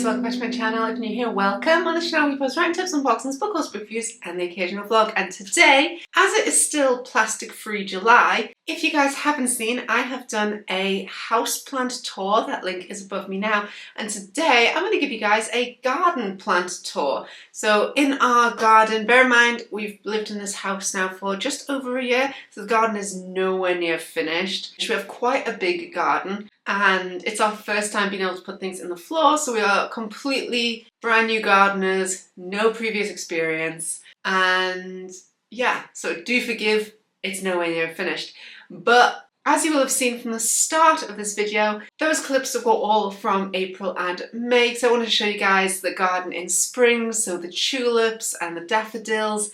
Welcome back to my channel. If you're new here, welcome. On this channel we post writing tips, unboxings, book hauls, book reviews and the occasional vlog. And today, as it is still plastic free July, if you guys haven't seen, I have done a houseplant tour. That link is above me now. And today I'm going to give you guys a garden plant tour. So in our garden, bear in mind we've lived in this house now for just over a year, so the garden is nowhere near finished. We have quite a big garden. And it's our first time being able to put things in the floor, so we are completely brand new gardeners, no previous experience, and yeah, so do forgive, it's nowhere near finished. But as you will have seen from the start of this video, those clips have got all from April and May, so I wanted to show you guys the garden in spring, so the tulips and the daffodils.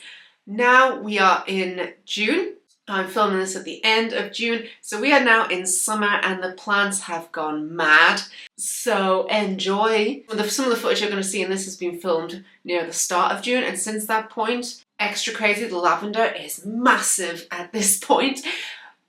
Now we are in June. I'm filming this at the end of June, so we are now in summer and the plants have gone mad. So enjoy. Some of the footage you're going to see in this has been filmed near the start of June, and since that point, extra crazy, the lavender is massive at this point.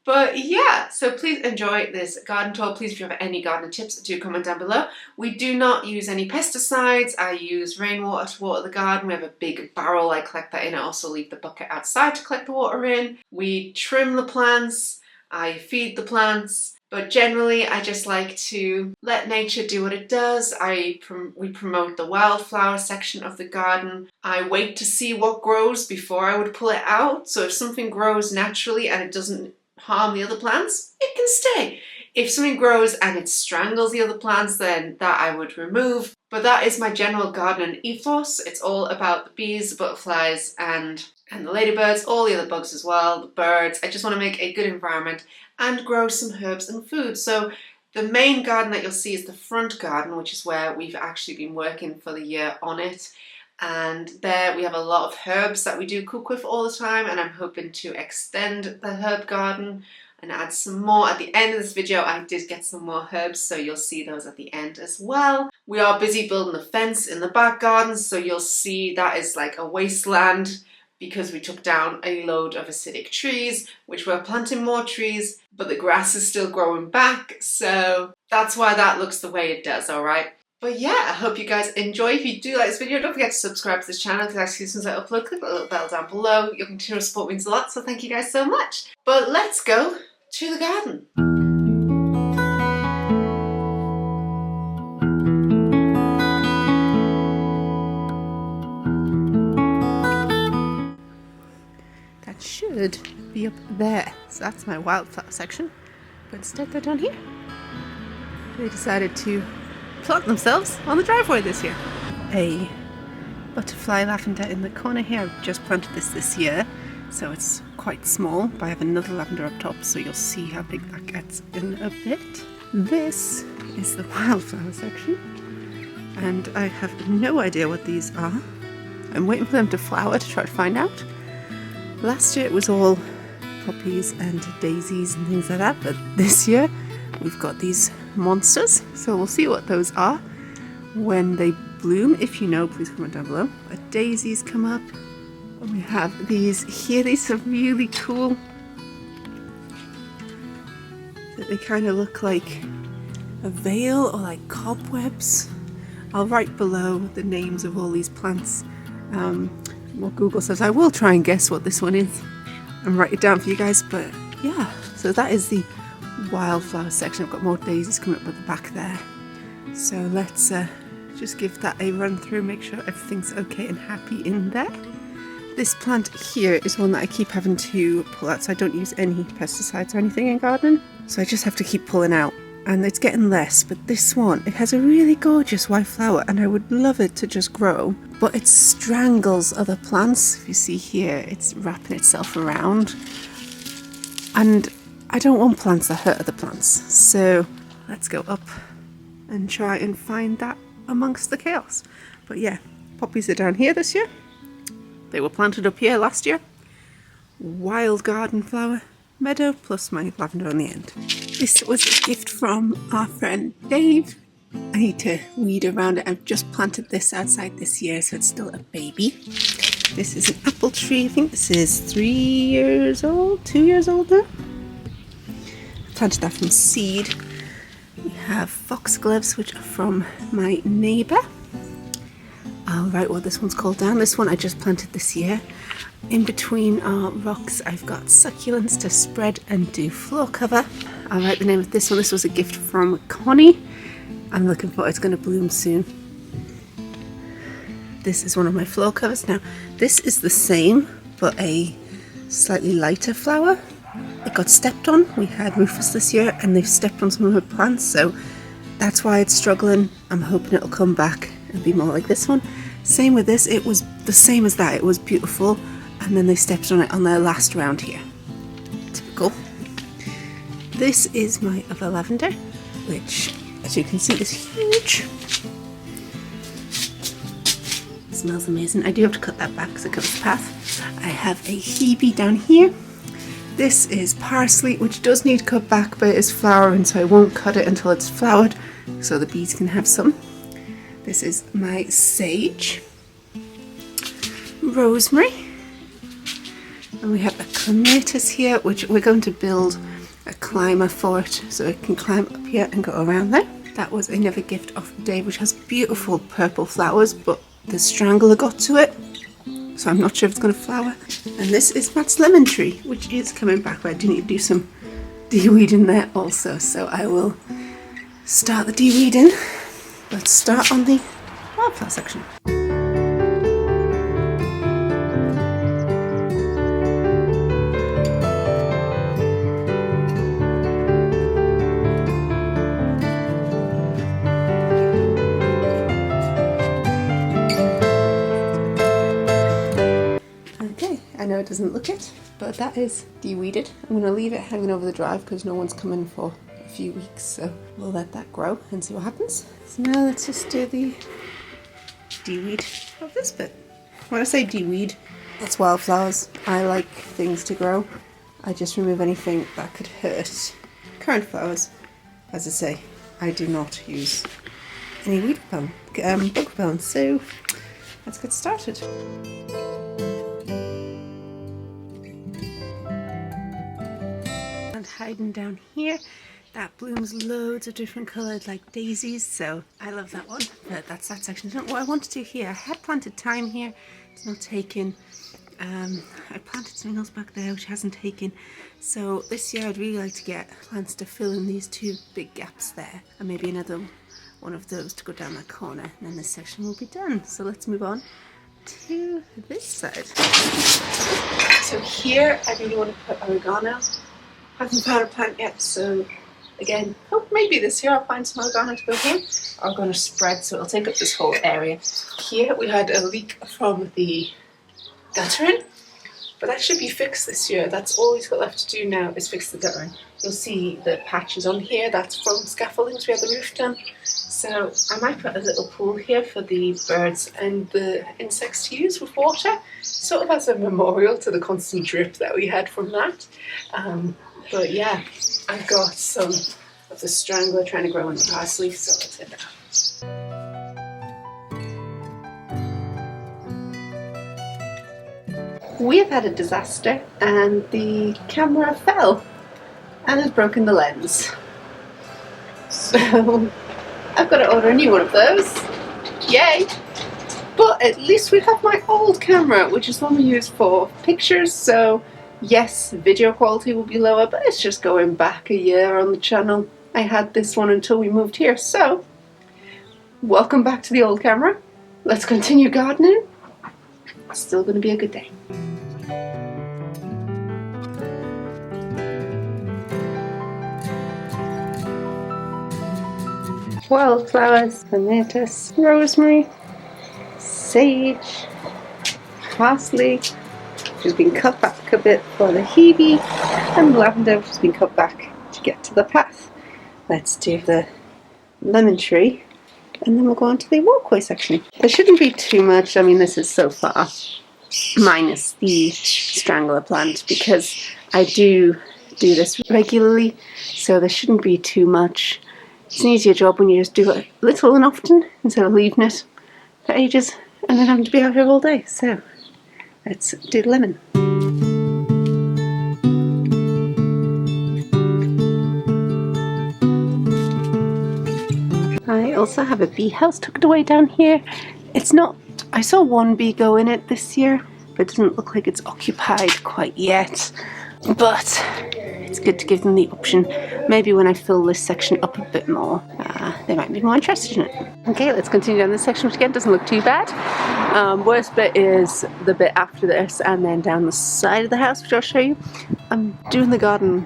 But yeah, so please enjoy this garden tour. Please, if you have any gardening tips, do comment down below. We do not use any pesticides. I use rainwater to water the garden. We have a big barrel I collect that in. I also leave the bucket outside to collect the water in. We trim the plants. I feed the plants. But generally, I just like to let nature do what it does. We promote the wildflower section of the garden. I wait to see what grows before I would pull it out. So if something grows naturally and it doesn't harm the other plants, it can stay. If something grows and it strangles the other plants, then that I would remove. But that is my general gardening ethos. It's all about the bees, the butterflies, and the ladybirds, all the other bugs as well, the birds. I just want to make a good environment and grow some herbs and food. So the main garden that you'll see is the front garden, which is where we've actually been working for the year on it. And there we have a lot of herbs that we do cook with all the time, and I'm hoping to extend the herb garden and add some more. At the end of this video I did get some more herbs, so you'll see those at the end as well. We are busy building a fence in the back garden, so you'll see that is like a wasteland because we took down a load of acidic trees, which we're planting more trees, but the grass is still growing back, so that's why that looks the way it does, alright? But yeah, I hope you guys enjoy. If you do like this video, don't forget to subscribe to this channel because as soon as I upload, click the little bell down below. Your continual support means a lot, so thank you guys so much. But let's go to the garden. That should be up there. So that's my wildflower section. But instead they're down here. They decided to plant themselves on the driveway this year. A butterfly lavender in the corner here. I've just planted this year, so it's quite small, but I have another lavender up top, so you'll see how big that gets in a bit. This is the wildflower section, and I have no idea what these are. I'm waiting for them to flower to try to find out. Last year it was all poppies and daisies and things like that, but this year we've got these monsters, so we'll see what those are when they bloom. If you know, please comment down below. But daisies come up, and we have these here. These are really cool. They kind of look like a veil or like cobwebs. I'll write below the names of all these plants, what Google says. I will try and guess what this one is and write it down for you guys, but yeah, so that is the wildflower section. I've got more daisies coming up at the back there, so let's just give that a run through, make sure everything's okay and happy in there. This plant here is one that I keep having to pull out, so I don't use any pesticides or anything in gardening. So I just have to keep pulling out. And it's getting less, but this one, it has a really gorgeous white flower and I would love it to just grow, but it strangles other plants. If you see here, it's wrapping itself around. And I don't want plants that hurt other plants. So let's go up and try and find that amongst the chaos. But yeah, poppies are down here this year. They were planted up here last year. Wild garden flower meadow plus my lavender on the end. This was a gift from our friend Dave. I need to weed around it. I've just planted this outside this year, so it's still a baby. This is an apple tree. I think this is 3 years old, 2 years old now. I planted that from seed. We have foxgloves, which are from my neighbour. I'll write what this one's called down. This one I just planted this year. In between our rocks, I've got succulents to spread and do floor cover. I'll write the name of this one. This was a gift from Connie. I'm looking for it's going to bloom soon. This is one of my floor covers. Now, this is the same, but a slightly lighter flower. It got stepped on. We had Rufus this year, and they've stepped on some of my plants, so that's why it's struggling. I'm hoping it'll come back and be more like this one. Same with this. It was the same as that. It was beautiful, and then they stepped on it on their last round here. Typical. This is my other lavender, which, as you can see, is huge. It smells amazing. I do have to cut that back because it covers the path. I have a Hebe down here. This is parsley, which does need cut back, but it is flowering, so I won't cut it until it's flowered, so the bees can have some. This is my sage, rosemary, and we have a clematis here, which we're going to build a climber for it, so it can climb up here and go around there. That was another gift of Dave, which has beautiful purple flowers, but the strangler got to it, so I'm not sure if it's going to flower. And this is Matt's lemon tree, which is coming back, but I do need to do some de-weeding there also, so I will start the de-weeding. Let's start on the wildflower section. Okay, I know it doesn't look it, but that is de-weeded. I'm going to leave it hanging over the drive because no one's coming for a few weeks, so we'll let that grow and see what happens. So now let's just do the de-weed of this bit. When I say de-weed, it's wildflowers. I like things to grow. I just remove anything that could hurt current flowers. As I say, I do not use any weed bug repellent, so let's get started. And hiding down here, that blooms loads of different coloured like daisies, so I love that one. But that's that section. What I want to do here, I had planted thyme here, it's not taken. I planted something else back there which hasn't taken, so this year I'd really like to get plants to fill in these two big gaps there, and maybe another one of those to go down that corner, and then this section will be done. So let's move on to this side. So here I really want to put oregano. Haven't found a plant yet, so again, hope maybe this year I'll find some oregano to go here. I'm going to spread, so it'll take up this whole area. Here we had a leak from the guttering, but that should be fixed this year. That's all he's got left to do now is fix the guttering. You'll see the patches on here, that's from scaffolding, so we had the roof done. So I might put a little pool here for the birds and the insects to use with water, sort of as a memorial to the constant drip that we had from that. But yeah, I've got some of the strangler trying to grow in the parsley, so let's get that. We have had a disaster and the camera fell and has broken the lens. So I've got to order a new one of those. Yay! But at least we have my old camera, which is one we use for pictures, so yes, video quality will be lower, but it's just going back a year on the channel. I had this one until we moved here, so welcome back to the old camera. Let's continue gardening. It's still going to be a good day. Wildflowers, clematis, rosemary, sage, parsley, which has been cut back a bit for the hebe, and lavender, which has been cut back to get to the path. Let's do the lemon tree, and then we'll go on to the walkway section. There shouldn't be too much. I mean, this is so far, minus the strangler plant, because I do this regularly, so there shouldn't be too much. It's an easier job when you just do it little and often instead of leaving it for ages and then having to be out here all day. So let's do the lemon. I also have a bee house tucked away down here. It's not, I saw one bee go in it this year, but it doesn't look like it's occupied quite yet. But it's good to give them the option. Maybe when I fill this section up a bit more, they might be more interested in it. Okay, let's continue down this section, which again doesn't look too bad. Worst bit is the bit after this, and then down the side of the house, which I'll show you. I'm doing the garden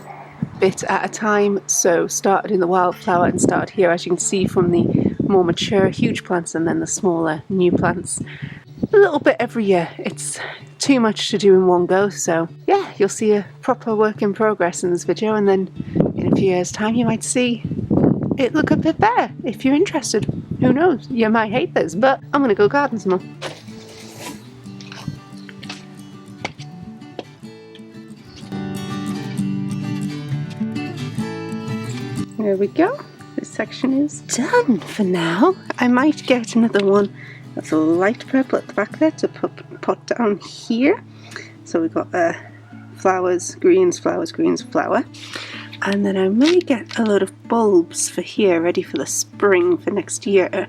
bit at a time, so started in the wildflower and started here, as you can see, from the more mature huge plants and then the smaller new plants. A little bit every year. It's too much to do in one go, so yeah, you'll see a proper work in progress in this video, and then in a few years time you might see it look a bit better if you're interested. Who knows, you might hate this, but I'm gonna go garden some more. There we go. This section is done for now. I might get another one that's a light purple at the back there to put down here. So we've got flowers, greens, flower. And then I may get a load of bulbs for here, ready for the spring for next year.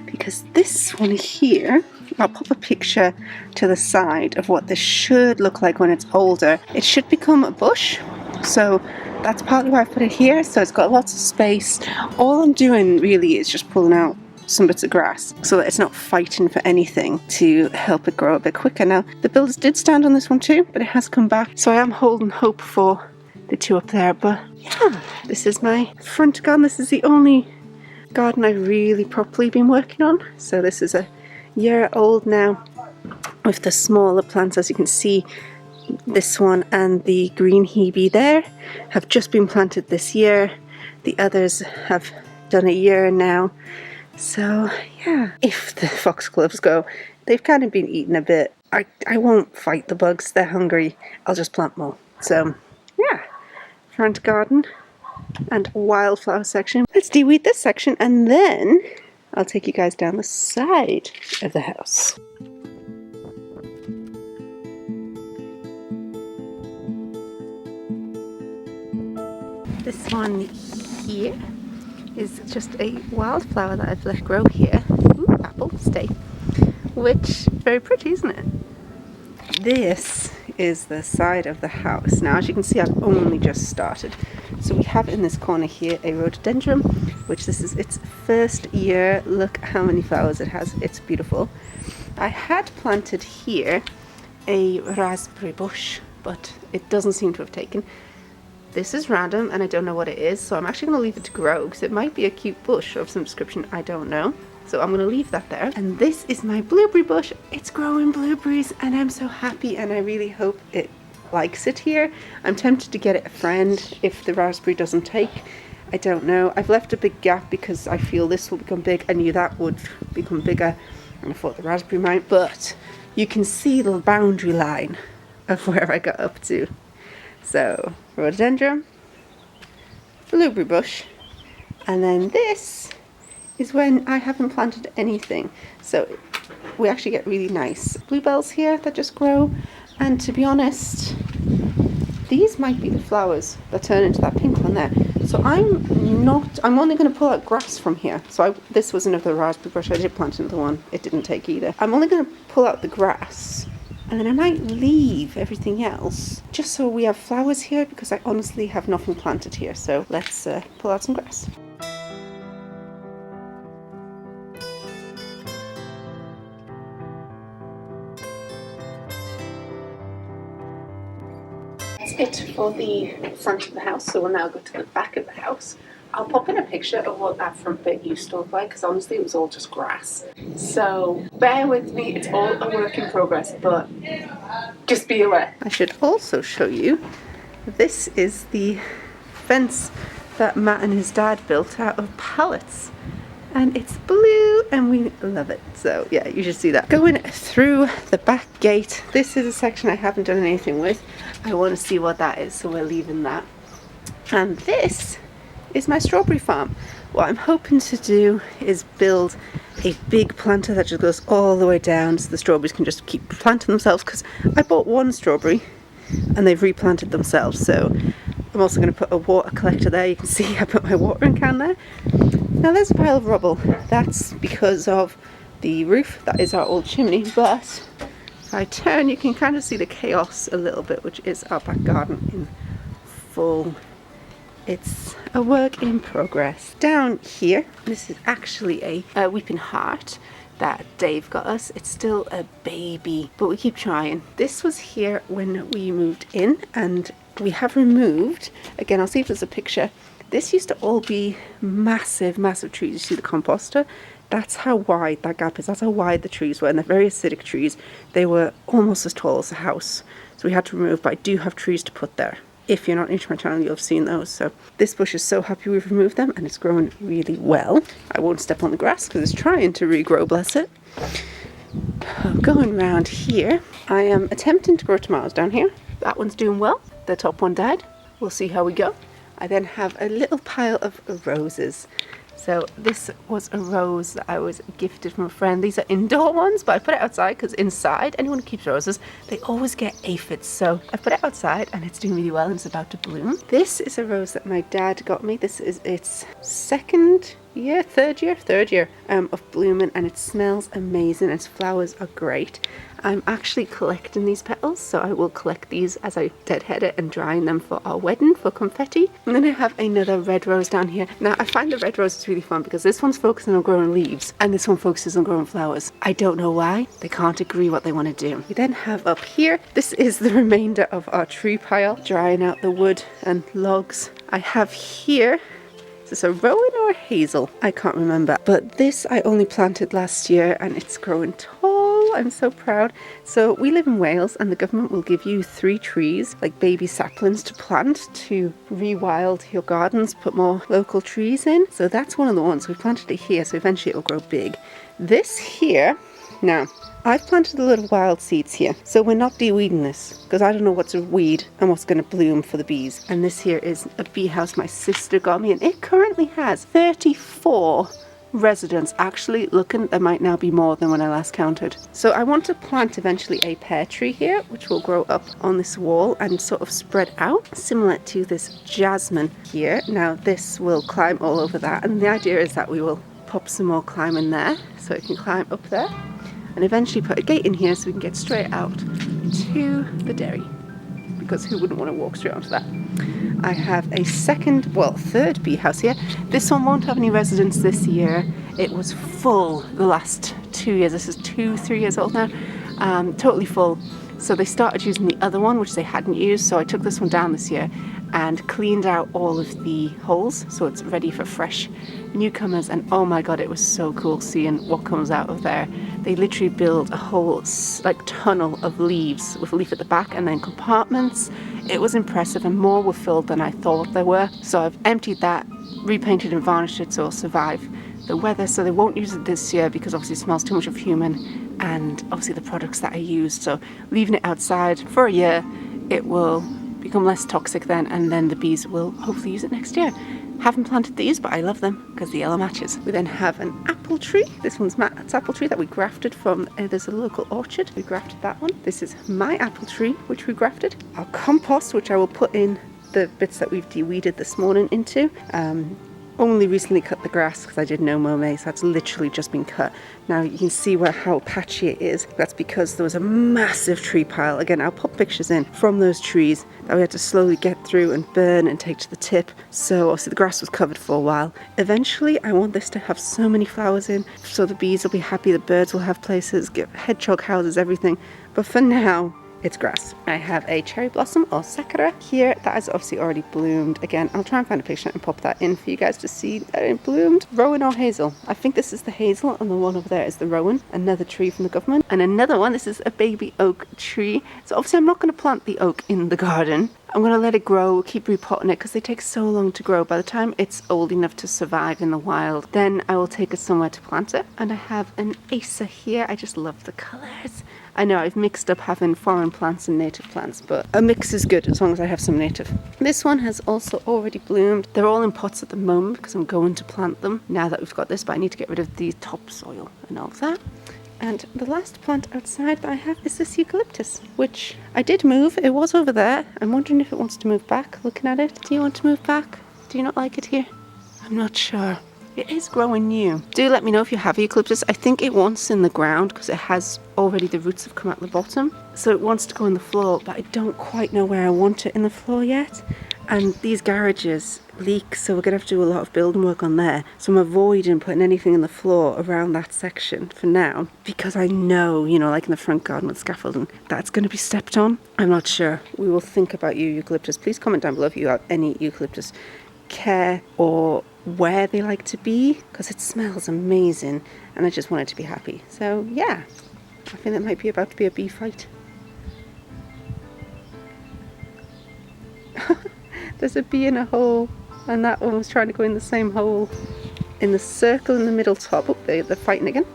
Because this one here, I'll pop a picture to the side of what this should look like when it's older. It should become a bush. So that's partly why I put it here, so it's got lots of space. All I'm doing really is just pulling out some bits of grass so that it's not fighting for anything to help it grow a bit quicker. Now, the builders did stand on this one too, but it has come back, so I am holding hope for the two up there. But yeah, this is my front garden. This is the only garden I've really properly been working on. So this is a year old now with the smaller plants. As you can see, this one and the green hebe there have just been planted this year. The others have done a year now. So yeah, if the foxgloves go, they've kind of been eaten a bit. I won't fight the bugs, they're hungry. I'll just plant more. So yeah, front garden and wildflower section. Let's de-weed this section, and then I'll take you guys down the side of the house. This one here is just a wildflower that I've let grow here. Ooh, apple, stay. Which, very pretty, isn't it? This is the side of the house. Now, as you can see, I've only just started. So we have in this corner here a rhododendron, which this is its first year. Look how many flowers it has. It's beautiful. I had planted here a raspberry bush, but it doesn't seem to have taken. This is random and I don't know what it is, so I'm actually going to leave it to grow because it might be a cute bush of some description, I don't know. So I'm going to leave that there. And this is my blueberry bush. It's growing blueberries and I'm so happy, and I really hope it likes it here. I'm tempted to get it a friend if the raspberry doesn't take. I don't know. I've left a big gap because I feel this will become big. I knew that would become bigger and I thought the raspberry might, but you can see the boundary line of where I got up to. So, rhododendron, blueberry bush, and then this is when I haven't planted anything. So we actually get really nice bluebells here that just grow, and to be honest, these might be the flowers that turn into that pink one there. So I'm only going to pull out grass from here. So this was another raspberry bush. I did plant another one. It didn't take either. I'm only going to pull out the grass, and then I might leave everything else just so we have flowers here, because I honestly have nothing planted here. So let's pull out some grass. it for the front of the house, so we'll now go to the back of the house. I'll pop in a picture of what that front bit used to look like, because honestly it was all just grass. So bear with me, it's all a work in progress, but just be aware. I should also show you, this is the fence that Matt and his dad built out of pallets. And it's blue and we love it. So yeah, you should see that. Going through the back gate, this is a section I haven't done anything with. I want to see what that is, so we're leaving that. And this is my strawberry farm. What I'm hoping to do is build a big planter that just goes all the way down so the strawberries can just keep planting themselves, because I bought one strawberry and they've replanted themselves. So I'm also going to put a water collector there. You can see I put my watering can there. Now there's a pile of rubble. That's because of the roof. That is our old chimney, but if I turn you can kind of see the chaos a little bit, which is our back garden in full. It's a work in progress. Down here, this is actually a weeping heart that Dave got us. It's still a baby, but we keep trying. This was here when we moved in, and we have removed, again I'll see if there's a picture, this used to all be massive trees. You see the composter? That's how wide that gap is. That's how wide the trees were, and they're very acidic trees. They were almost as tall as the house, so we had to remove, but I do have trees to put there. If you're not new to my channel, you'll have seen those. So this bush is so happy we've removed them, and it's growing really well. I won't step on the grass because it's trying to regrow, bless it. Going around here, I am attempting to grow tomatoes down here. That one's doing well. The top one died. We'll see how we go. I then have a little pile of roses. So this was a rose that I was gifted from a friend. These are indoor ones, but I put it outside because inside, anyone who keeps roses, they always get aphids. So I put it outside and it's doing really well and it's about to bloom. This is a rose that my dad got me. This is its third year of blooming, and it smells amazing. Its flowers are great. I'm actually collecting these petals, so I will collect these as I deadhead it and drying them for our wedding for confetti. And then I have another red rose down here. Now I find the red rose is really fun because this one's focusing on growing leaves and this one focuses on growing flowers. I don't know why. They can't agree what they want to do. We then have up here, this is the remainder of our tree pile, drying out the wood and logs. I have here, is this a rowan or a hazel? I can't remember. But this I only planted last year and it's growing tall. I'm so proud. So we live in Wales and the government will give you 3 trees, like baby saplings, to plant to rewild your gardens, put more local trees in. So that's one of the ones. We planted it here, so eventually it will grow big. This here, now I've planted the little wild seeds here, so we're not de-weeding this because I don't know what's a weed and what's going to bloom for the bees. And this here is a bee house my sister got me, and it currently has 34 residents. Actually looking, there might now be more than when I last counted. So I want to plant eventually a pear tree here, which will grow up on this wall and sort of spread out, similar to this jasmine here. Now this will climb all over that, and the idea is that we will pop some more climbing there so it can climb up there, and eventually put a gate in here so we can get straight out to the dairy, because who wouldn't want to walk straight onto that? I have a third bee house here. This one won't have any residents this year. It was full the last 2 years. This is 3 years old now. Totally full. So they started using the other one, which they hadn't used. So I took this one down this year and cleaned out all of the holes so it's ready for fresh newcomers. And oh my god, it was so cool seeing what comes out of there. They literally build a whole like tunnel of leaves with a leaf at the back and then compartments. It was impressive, and more were filled than I thought there were. So I've emptied that, repainted and varnished it so it'll survive the weather. So they won't use it this year because obviously it smells too much of human and obviously the products that I used. So leaving it outside for a year, it will become less toxic then, and then the bees will hopefully use it next year. Haven't planted these, but I love them because the yellow matches. We then have an apple tree. This one's Matt's apple tree that we grafted from, there's a local orchard. We grafted that one. This is my apple tree, which we grafted. Our compost, which I will put in the bits that we've de-weeded this morning into. Only recently cut the grass because I did no mow, so that's literally just been cut. Now you can see how patchy it is. That's because there was a massive tree pile. Again, I'll pop pictures in from those trees that we had to slowly get through and burn and take to the tip. So obviously the grass was covered for a while. Eventually I want this to have so many flowers in so the bees will be happy, the birds will have places, get hedgehog houses, everything. But for now, it's grass. I have a cherry blossom or sakura here that has obviously already bloomed. Again, I'll try and find a picture and pop that in for you guys to see that it bloomed. Rowan or hazel? I think this is the hazel and the one over there is the rowan. Another tree from the government. And another one, this is a baby oak tree. So obviously I'm not going to plant the oak in the garden. I'm going to let it grow, keep repotting it because they take so long to grow. By the time it's old enough to survive in the wild, then I will take it somewhere to plant it. And I have an Acer here. I just love the colours. I know I've mixed up having foreign plants and native plants, but a mix is good as long as I have some native. This one has also already bloomed. They're all in pots at the moment because I'm going to plant them now that we've got this, but I need to get rid of the topsoil and all of that. And the last plant outside that I have is this eucalyptus, which I did move. It was over there. I'm wondering if it wants to move back, looking at it. Do you want to move back? Do you not like it here? I'm not sure. It is growing new. Do let me know if you have eucalyptus. I think it wants in the ground because it has already, the roots have come out the bottom. So it wants to go in the floor, but I don't quite know where I want it in the floor yet. And these garages leak, so we're going to have to do a lot of building work on there. So I'm avoiding putting anything in the floor around that section for now, because I know, you know, like in the front garden with scaffolding, that's going to be stepped on. I'm not sure. We will think about you, eucalyptus. Please comment down below if you have any eucalyptus care or where they like to be, because it smells amazing and I just want it to be happy. So yeah, I think it might be about to be a bee fight. There's a bee in a hole and that one was trying to go in the same hole. In the circle in the middle top, oh, they're fighting again.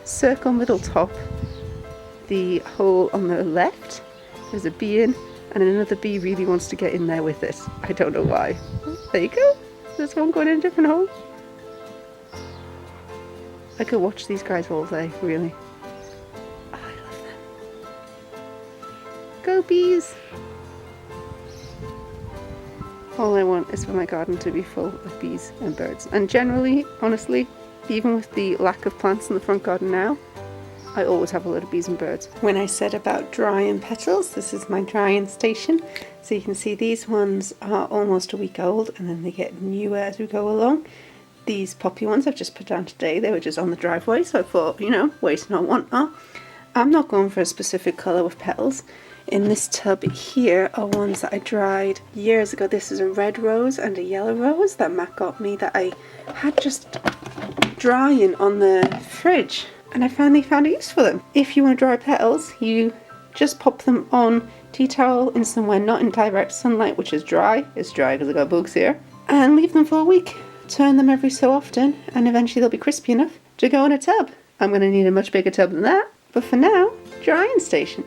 Circle middle top, the hole on the left, there's a bee in, and another bee really wants to get in there with it. I don't know why. There you go. There's one going in a different hole. I could watch these guys all day, really. Oh, I love them. Go bees! All I want is for my garden to be full of bees and birds. And generally, honestly, even with the lack of plants in the front garden now, I always have a lot of bees and birds. When I said about drying petals, this is my drying station. So you can see these ones are almost a week old and then they get newer as we go along. These poppy ones I've just put down today, they were just on the driveway, so I thought, you know, waste not, want not. I'm not going for a specific colour with petals. In this tub here are ones that I dried years ago. This is a red rose and a yellow rose that Matt got me that I had just drying on the fridge. And I finally found a use for them. If you want to dry petals, you just pop them on tea towel in somewhere not in direct sunlight, which is dry. It's dry because I got bugs here. And leave them for a week. Turn them every so often and eventually they'll be crispy enough to go in a tub. I'm going to need a much bigger tub than that. But for now, drying station.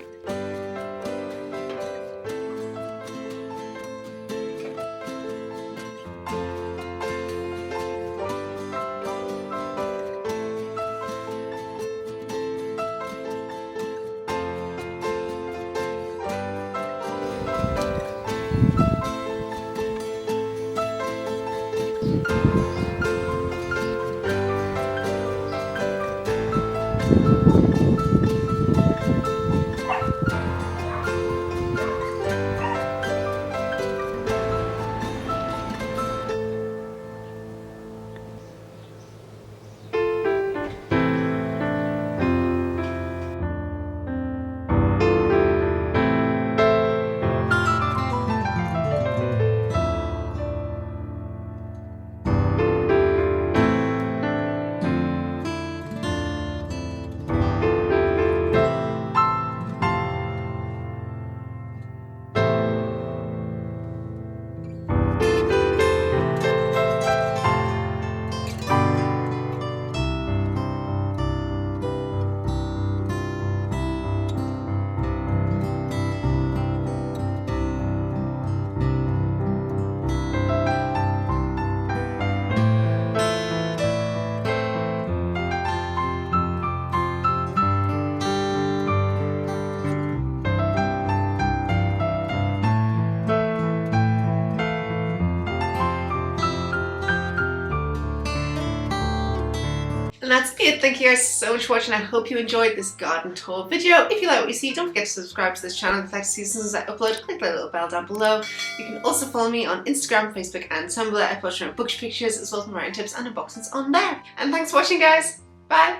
And that's it. Thank you guys so much for watching. I hope you enjoyed this garden tour video. If you like what you see, don't forget to subscribe to this channel if you'd like to see as soon as I upload. Click the little bell down below. You can also follow me on Instagram, Facebook and Tumblr. I post my bookish pictures as well as my writing tips and unboxings on there. And thanks for watching, guys. Bye!